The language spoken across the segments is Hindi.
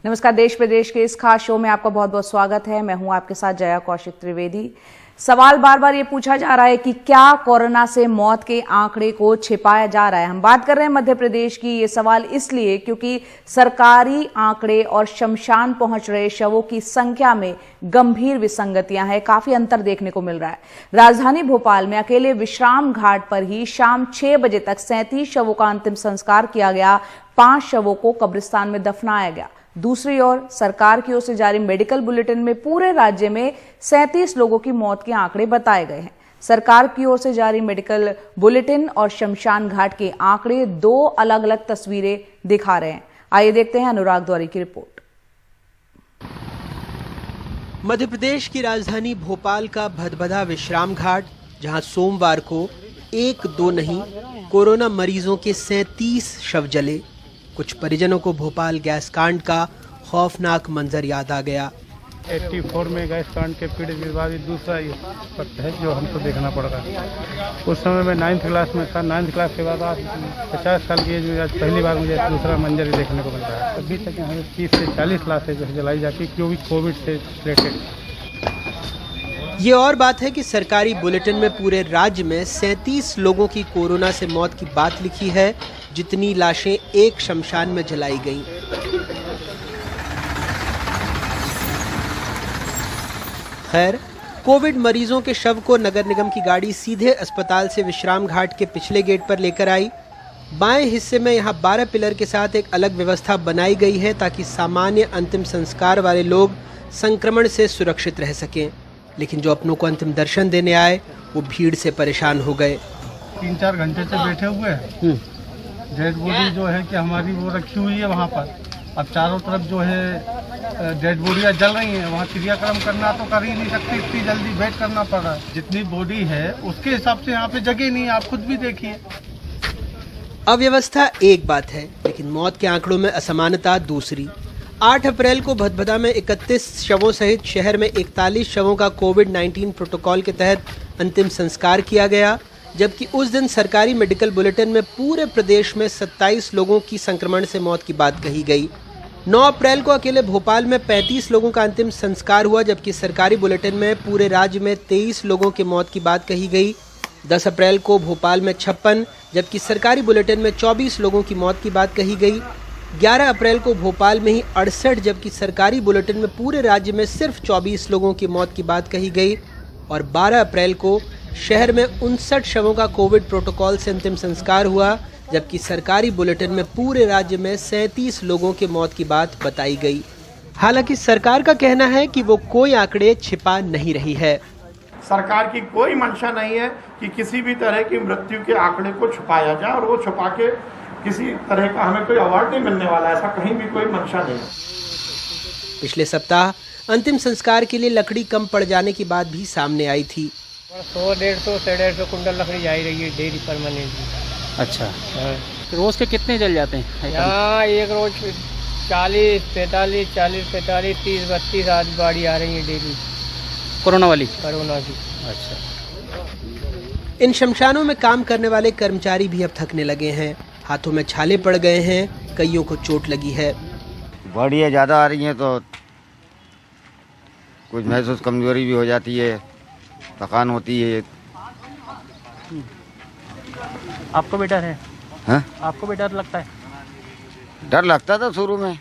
नमस्कार, देश प्रदेश के इस खास शो में आपका बहुत बहुत स्वागत है। मैं हूं आपके साथ जया कौशिक त्रिवेदी। सवाल बार बार ये पूछा जा रहा है कि क्या कोरोना से मौत के आंकड़े को छिपाया जा रहा है। हम बात कर रहे हैं मध्य प्रदेश की। ये सवाल इसलिए क्योंकि सरकारी आंकड़े और शमशान पहुंच रहे शवों की संख्या में गंभीर विसंगतियां हैं, काफी अंतर देखने को मिल रहा है। राजधानी भोपाल में अकेले विश्राम घाट पर ही शाम 6 बजे तक 37 शवों का अंतिम संस्कार किया गया, 5 शवों को कब्रिस्तान में दफनाया गया। दूसरी ओर सरकार की ओर से जारी मेडिकल बुलेटिन में पूरे राज्य में 37 लोगों की मौत के आंकड़े बताए गए हैं। सरकार की ओर से जारी मेडिकल बुलेटिन और शमशान घाट के आंकड़े 2 अलग अलग तस्वीरें दिखा रहे हैं। आइए देखते हैं अनुराग द्वारी की रिपोर्ट। मध्य प्रदेश की राजधानी भोपाल का भदभदा विश्राम घाट, जहां सोमवार को 1-2 नहीं कोरोना मरीजों के 37 शव जले। कुछ परिजनों को भोपाल गैस कांड का खौफनाक मंजर याद आ गया। 84 में गैस कांड के पीड़ित के बाद दूसरा ये वक्त है जो हमको देखना पड़ रहा है। उस समय मैं 9th क्लास में था। 9th क्लास के बाद आज 50 साल की एज में आज पहली बार मुझे दूसरा मंजर देखने को मिल रहा है। अभी तक यहाँ 30 से 40 लाशें जो जलाई जाती है, क्योंकि कोविड से रिलेटेड। ये और बात है कि सरकारी बुलेटिन में पूरे राज्य में 37 लोगों की कोरोना से मौत की बात लिखी है, जितनी लाशें एक शमशान में जलाई गईं। खैर, कोविड मरीजों के शव को नगर निगम की गाड़ी सीधे अस्पताल से विश्राम घाट के पिछले गेट पर लेकर आई। बाएं हिस्से में यहां 12 पिलर के साथ एक अलग व्यवस्था बनाई गई है ताकि सामान्य अंतिम संस्कार वाले लोग संक्रमण से सुरक्षित रह सकें। लेकिन जो अपनों को अंतिम दर्शन देने आए वो भीड़ से परेशान हो गए। 3-4 घंटे से बैठे हुए हैं। डेड बॉडी जो है कि हमारी वो रखी हुई है वहाँ पर। अब चारों तरफ जो है डेड बॉडियाँ जल रही हैं। वहाँ क्रियाक्रम करना तो कर ही नहीं सकती, इतनी जल्दी वेट करना पड़ रहा है। जितनी बॉडी है उसके हिसाब से यहाँ पे जगह नहीं है, आप खुद भी देखिए। अव्यवस्था एक बात है, लेकिन मौत के आंकड़ों में असमानता दूसरी। 8 अप्रैल को भदभदा में 31 शवों सहित शहर में 41 शवों का कोविड-19 प्रोटोकॉल के तहत अंतिम संस्कार किया गया, जबकि उस दिन सरकारी मेडिकल बुलेटिन में पूरे प्रदेश में 27 लोगों की संक्रमण से मौत की बात कही गई। 9 अप्रैल को अकेले भोपाल में 35 लोगों का अंतिम संस्कार हुआ, जबकि सरकारी बुलेटिन में पूरे राज्य में 23 लोगों की मौत की बात कही गई। 10 अप्रैल को भोपाल में 56, जबकि सरकारी बुलेटिन में 24 लोगों की मौत की बात कही गई। 11 अप्रैल को भोपाल में ही 68, जबकि सरकारी बुलेटिन में पूरे राज्य में सिर्फ 24 लोगों की मौत की बात कही गई। और 12 अप्रैल को शहर में 59 शवों का कोविड प्रोटोकॉल से अंतिम संस्कार हुआ, जबकि सरकारी बुलेटिन में पूरे राज्य में 37 लोगों की मौत की बात बताई गई। हालांकि सरकार का कहना है कि वो कोई आंकड़े छिपा नहीं रही है। सरकार की कोई मंशा नहीं है कि किसी भी तरह की मृत्यु के आंकड़े को छुपाया जाए, और वो छुपा के किसी तरह का हमें कोई अवार्ड नहीं मिलने वाला, ऐसा कहीं भी कोई मंशा नहीं। पिछले सप्ताह अंतिम संस्कार के लिए लकड़ी कम पड़ जाने की बात भी सामने आई थी। 100-150 से 150 कुंटल लकड़ी जा रही है डेली परमानेंटली। अच्छा, रोज के कितने जल जाते हैं यहाँ? एक रोज 40-45, 40-45, 30-32 आज गाड़ी आ रही है डेली कोरोना वाली। कोरोना की। अच्छा, इन शमशानों में काम करने वाले कर्मचारी भी अब थकने लगे हैं। हाथों में छाले पड़ गए हैं, कईयों को चोट लगी है। गाड़ियाँ ज़्यादा आ रही हैं तो कुछ महसूस कमजोरी भी हो जाती है, थकान होती है। आपको भी डर है? हाँ? आपको भी डर लगता है? डर लगता था शुरू में,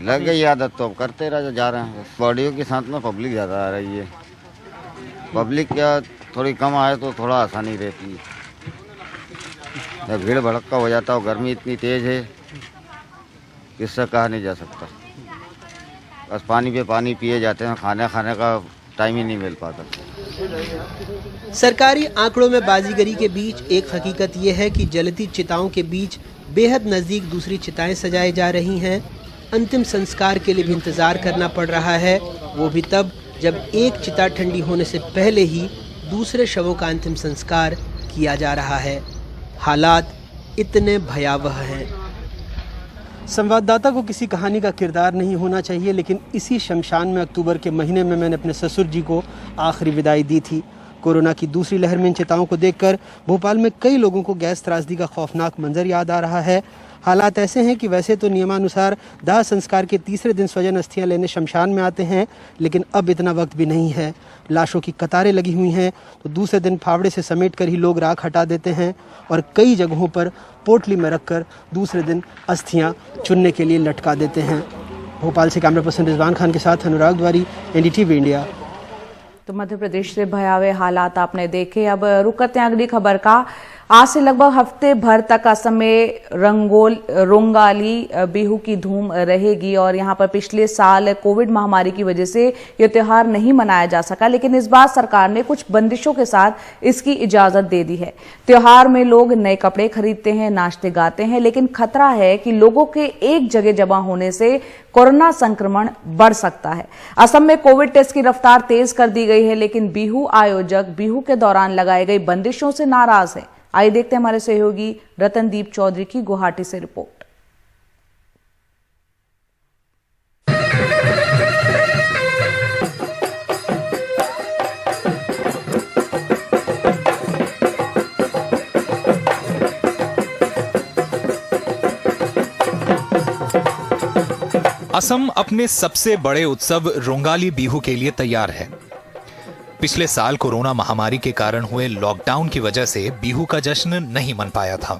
लग गई आदत तो अब करते रह जा रहे हैं। बॉडियों के साथ में पब्लिक ज़्यादा आ रही है। पब्लिक क्या थोड़ी कम आए तो थोड़ा आसानी रहती है। जब भीड़ भड़का हो जाता है, गर्मी इतनी तेज़ है किससे कहा नहीं जा सकता। बस पानी पे पानी पिए जाते हैं, खाने का टाइम ही नहीं मिल पाता। सरकारी आंकड़ों में बाजीगरी के बीच एक हकीकत यह है कि जलती चिताओं के बीच बेहद नज़दीक दूसरी चिताएं सजाई जा रही हैं। अंतिम संस्कार के लिए भी इंतज़ार करना पड़ रहा है, वो भी तब जब एक चिता ठंडी होने से पहले ही दूसरे शवों का अंतिम संस्कार किया जा रहा है। हालात इतने भयावह हैं। संवाददाता को किसी कहानी का किरदार नहीं होना चाहिए, लेकिन इसी शमशान में अक्टूबर के महीने में मैंने अपने ससुर जी को आखिरी विदाई दी थी। कोरोना की दूसरी लहर में इन चिताओं को देखकर भोपाल में कई लोगों को गैस त्रासदी का खौफनाक मंजर याद आ रहा है। हालात ऐसे हैं कि वैसे तो नियमानुसार दाह संस्कार के तीसरे दिन स्वजन अस्थियां लेने शमशान में आते हैं, लेकिन अब इतना वक्त भी नहीं है। लाशों की कतारें लगी हुई हैं, तो दूसरे दिन फावड़े से समेट कर ही लोग राख हटा देते हैं और कई जगहों पर पोटली में रखकर दूसरे दिन अस्थियां चुनने के लिए लटका देते हैं। भोपाल से कैमरा पर्सन रिजवान खान के साथ अनुराग द्वारी, एनडीटीवी इंडिया। तो मध्य प्रदेश से भयावह हालात आपने देखे। अब रुक करते हैं अगली खबर का। आज से लगभग हफ्ते भर तक असम में रोंगाली बिहू की धूम रहेगी और यहां पर पिछले साल कोविड महामारी की वजह से यह त्योहार नहीं मनाया जा सका, लेकिन इस बार सरकार ने कुछ बंदिशों के साथ इसकी इजाजत दे दी है। त्योहार में लोग नए कपड़े खरीदते हैं, नाचते गाते हैं, लेकिन खतरा है कि लोगों के एक जगह जमा होने से कोरोना संक्रमण बढ़ सकता है। असम में कोविड टेस्ट की रफ्तार तेज कर दी गई है, लेकिन बिहू आयोजक बिहू के दौरान लगाई गई बंदिशों से नाराज है। आइए देखते हैं हमारे सहयोगी रतनदीप चौधरी की गुवाहाटी से रिपोर्ट। असम अपने सबसे बड़े उत्सव रोंगाली बिहू के लिए तैयार है। पिछले साल कोरोना महामारी के कारण हुए लॉकडाउन की वजह से बिहू का जश्न नहीं मन पाया था,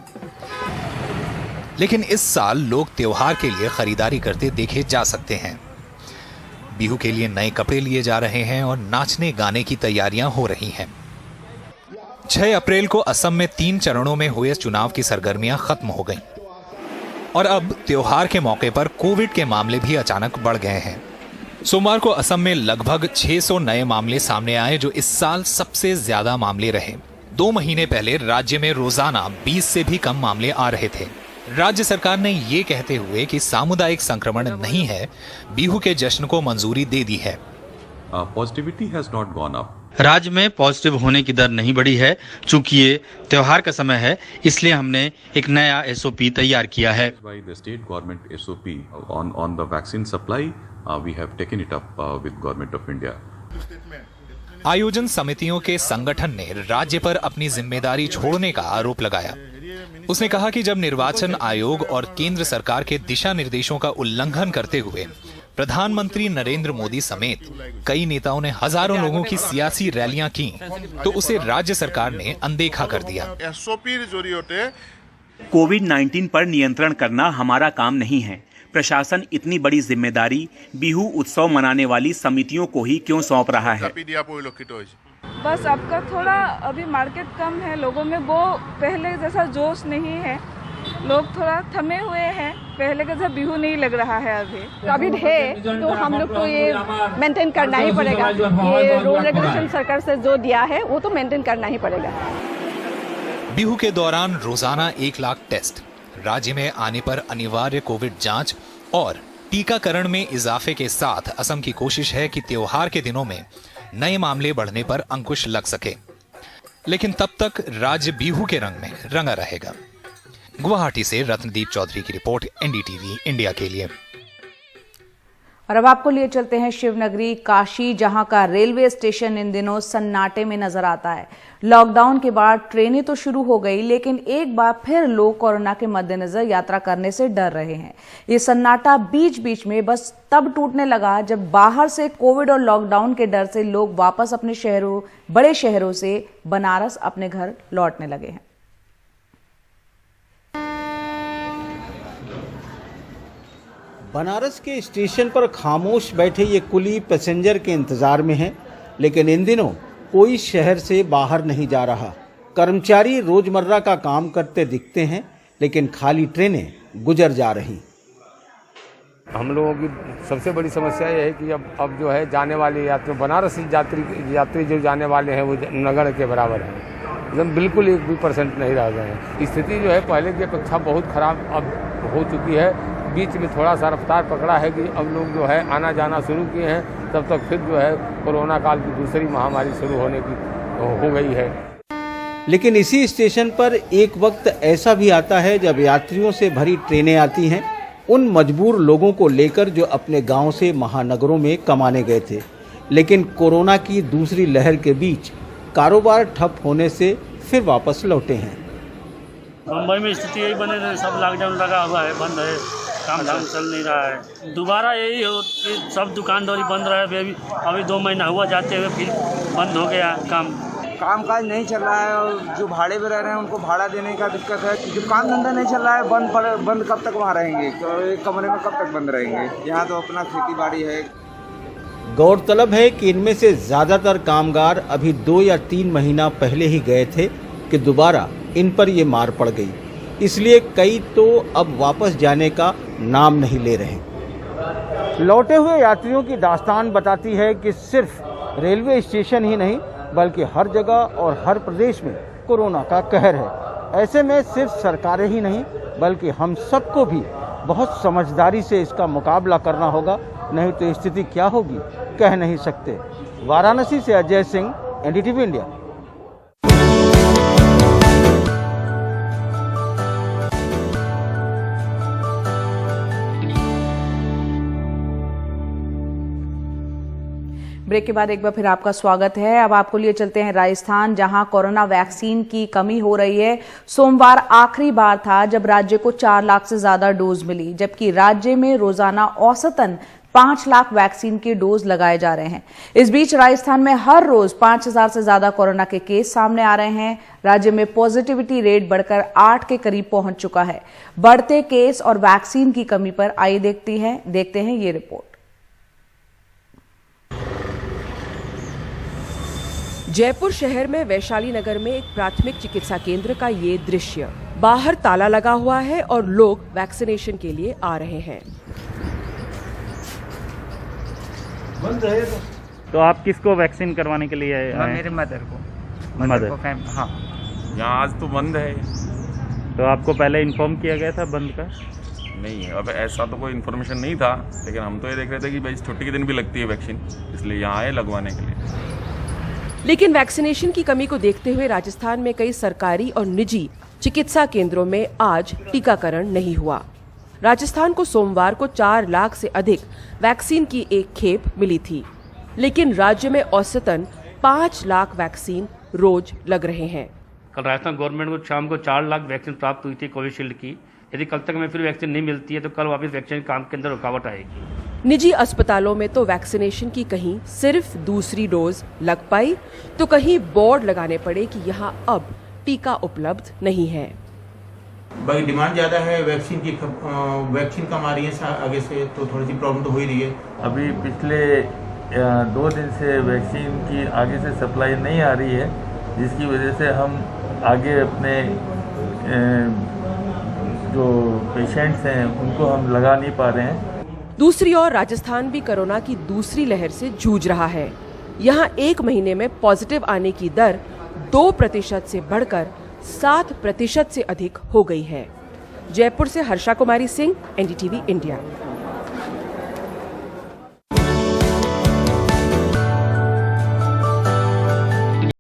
लेकिन इस साल लोग त्योहार के लिए खरीदारी करते देखे जा सकते हैं। बिहू के लिए नए कपड़े लिए जा रहे हैं और नाचने गाने की तैयारियां हो रही हैं। 6 अप्रैल को असम में 3 चरणों में हुए चुनाव की सरगर्मियां खत्म हो गईं और अब त्योहार के मौके पर कोविड के मामले भी अचानक बढ़ गए हैं। सोमवार को असम में लगभग 600 नए मामले सामने आए, जो इस साल सबसे ज्यादा मामले रहे। 2 महीने पहले राज्य में रोजाना 20 से भी कम मामले आ रहे थे। राज्य सरकार ने ये कहते हुए कि सामुदायिक संक्रमण नहीं है, बिहू के जश्न को मंजूरी दे दी है। Positivity has not gone up. राज्य में पॉजिटिव होने की दर नहीं बढ़ी है। चूंकि ये त्योहार का समय है, इसलिए हमने एक नया एसओपी तैयार किया है। By the state government SOP on the vaccine supply, we have taken it up with government of India. आयोजन समितियों के संगठन ने राज्य पर अपनी जिम्मेदारी छोड़ने का आरोप लगाया। उसने कहा कि जब निर्वाचन आयोग और केंद्र सरकार के दिशा निर्देशों का उल्लंघन करते हुए प्रधानमंत्री नरेंद्र मोदी समेत कई नेताओं ने हजारों लोगों की सियासी रैलियां की, तो उसे राज्य सरकार ने अनदेखा कर दिया। कोविड-19 पर नियंत्रण करना हमारा काम नहीं है। प्रशासन इतनी बड़ी जिम्मेदारी बिहू उत्सव मनाने वाली समितियों को ही क्यों सौंप रहा है? बस आपका थोड़ा अभी मार्केट कम है, लोगों में वो पहले जैसा जोश नहीं है, लोग थोड़ा थमे हुए हैं, पहले का जैसा बिहू नहीं लग रहा है। अभी है तो हम लोग को ये मेंटेन करना ही पड़ेगा। ये रूल रेगुलेशन सरकार से जो दिया है वो तो मेंटेन करना ही पड़ेगा। बिहू के दौरान रोजाना 1 लाख टेस्ट, राज्य में आने पर अनिवार्य कोविड जांच और टीकाकरण में इजाफे के साथ असम की कोशिश है कि त्योहार के दिनों में नए मामले बढ़ने पर अंकुश लग सके, लेकिन तब तक राज्य बिहू के रंग में रंगा रहेगा। गुवाहाटी से रत्नदीप चौधरी की रिपोर्ट, एनडीटीवी इंडिया के लिए। और अब आपको लिए चलते हैं शिवनगरी काशी, जहां का रेलवे स्टेशन इन दिनों सन्नाटे में नजर आता है। लॉकडाउन के बाद ट्रेनें तो शुरू हो गई, लेकिन एक बार फिर लोग कोरोना के मद्देनजर यात्रा करने से डर रहे हैं। ये सन्नाटा बीच बीच में बस तब टूटने लगा जब बाहर से कोविड और लॉकडाउन के डर से लोग वापस अपने शहरों, बड़े शहरों से बनारस अपने घर लौटने लगे हैं। बनारस के स्टेशन पर खामोश बैठे ये कुली पैसेंजर के इंतजार में हैं, लेकिन इन दिनों कोई शहर से बाहर नहीं जा रहा। कर्मचारी रोजमर्रा का काम करते दिखते हैं, लेकिन खाली ट्रेनें गुजर जा रही। हम लोगों की सबसे बड़ी समस्या ये है कि अब जो है जाने वाले यात्री, बनारस यात्री जो जाने वाले हैं वो नगण्य के बराबर है। एकदम बिल्कुल 1% नहीं रह गए हैं। स्थिति जो है पहले की अपेक्षा बहुत खराब अब हो चुकी है। बीच में थोड़ा सा रफ्तार पकड़ा है कि अब लोग जो है आना जाना शुरू किए हैं, तब तक फिर जो है कोरोना काल की दूसरी महामारी शुरू होने की हो गई है। लेकिन इसी स्टेशन पर एक वक्त ऐसा भी आता है जब यात्रियों से भरी ट्रेनें आती हैं, उन मजबूर लोगों को लेकर जो अपने गांव से महानगरों में कमाने गए थे, लेकिन कोरोना की दूसरी लहर के बीच कारोबार ठप होने से फिर वापस लौटे हैं। मुंबई में स्थिति यही बने रही, सब लॉकडाउन लगा हुआ है, बंद है, काम धाम चल नहीं रहा है। दोबारा यही हो कि सब दुकानदारी बंद रहे। अभी 2 महीना हुआ जाते हुए, फिर बंद हो गया काम काज नहीं चल रहा है, और जो भाड़े पे रह रहे हैं उनको भाड़ा देने का दिक्कत है। जो काम धंधा नहीं चल रहा है, बंद कब तक वहाँ रहेंगे, एक कमरे में कब तक बंद रहेंगे। यहाँ तो अपना खेती बाड़ी है। गौरतलब है कि इनमें से ज़्यादातर कामगार अभी 2 या 3 महीना पहले ही गए थे कि दोबारा इन पर ये मार पड़ गई, इसलिए कई तो अब वापस जाने का नाम नहीं ले रहे। लौटे हुए यात्रियों की दास्तान बताती है कि सिर्फ रेलवे स्टेशन ही नहीं बल्कि हर जगह और हर प्रदेश में कोरोना का कहर है। ऐसे में सिर्फ सरकारें ही नहीं बल्कि हम सबको भी बहुत समझदारी से इसका मुकाबला करना होगा, नहीं तो स्थिति क्या होगी कह नहीं सकते। वाराणसी से Ajay Singh, NDTV India. Break के बाद एक बार फिर आपका स्वागत है। अब आपको लिए चलते हैं राजस्थान, जहां कोरोना वैक्सीन की कमी हो रही है। सोमवार आखिरी बार था जब राज्य को 4 लाख से ज्यादा डोज मिली, जबकि राज्य में रोजाना औसतन 5 लाख वैक्सीन के डोज लगाए जा रहे हैं। इस बीच राजस्थान में हर रोज 5000 से ज्यादा कोरोना के केस सामने आ रहे हैं। राज्य में पॉजिटिविटी रेट बढ़कर 8 के करीब पहुंच चुका है। बढ़ते केस और वैक्सीन की कमी पर आइए देखते हैं ये रिपोर्ट। जयपुर शहर में वैशाली नगर में एक प्राथमिक चिकित्सा केंद्र का ये दृश्य। बाहर ताला लगा हुआ है और लोग वैक्सीनेशन के लिए आ रहे हैं। तो आप किसको वैक्सीन करवाने के लिए आए? मेरे मदर को। मदर हाँ, यहाँ आज तो बंद है। तो आपको पहले इन्फॉर्म किया गया था बंद का? नहीं, अब ऐसा तो कोई इन्फॉर्मेशन नहीं था, लेकिन हम तो ये देख रहे थे कि भाई छुट्टी के दिन भी लगती है वैक्सीन, इसलिए यहाँ आए लगवाने के लिए। लेकिन वैक्सीनेशन की कमी को देखते हुए राजस्थान में कई सरकारी और निजी चिकित्सा केंद्रों में आज टीकाकरण नहीं हुआ। राजस्थान को सोमवार को 4 लाख से अधिक वैक्सीन की एक खेप मिली थी, लेकिन राज्य में औसतन 5 लाख वैक्सीन रोज लग रहे हैं। कल राजस्थान गवर्नमेंट को शाम को 4 लाख वैक्सीन प्राप्त हुई थी कोविशील्ड की। यदि कल तक में फिर वैक्सीन नहीं मिलती है तो कल वापस वैक्सीन काम के अंदर रुकावट आएगी। निजी अस्पतालों में तो वैक्सीनेशन की कहीं सिर्फ दूसरी डोज लग पाई तो कहीं बोर्ड लगाने पड़े कि यहाँ अब टीका उपलब्ध नहीं है। भाई डिमांड ज़्यादा है वैक्सीन की, वैक्सीन कम आ रही है आगे से, तो थोड़ी सी प्रॉब्लम तो हो ही रही है। अभी पिछले 2 दिन से वैक्सीन की आगे से सप्लाई नहीं आ रही है, जिसकी वजह से हम आगे अपने जो पेशेंट्स हैं उनको हम लगा नहीं पा रहे हैं। दूसरी ओर राजस्थान भी कोरोना की दूसरी लहर से जूझ रहा है। यहाँ 1 महीने में पॉजिटिव आने की दर 2% से बढ़कर 7% से अधिक हो गई है। जयपुर से हर्षा कुमारी सिंह, एनडीटीवी इंडिया।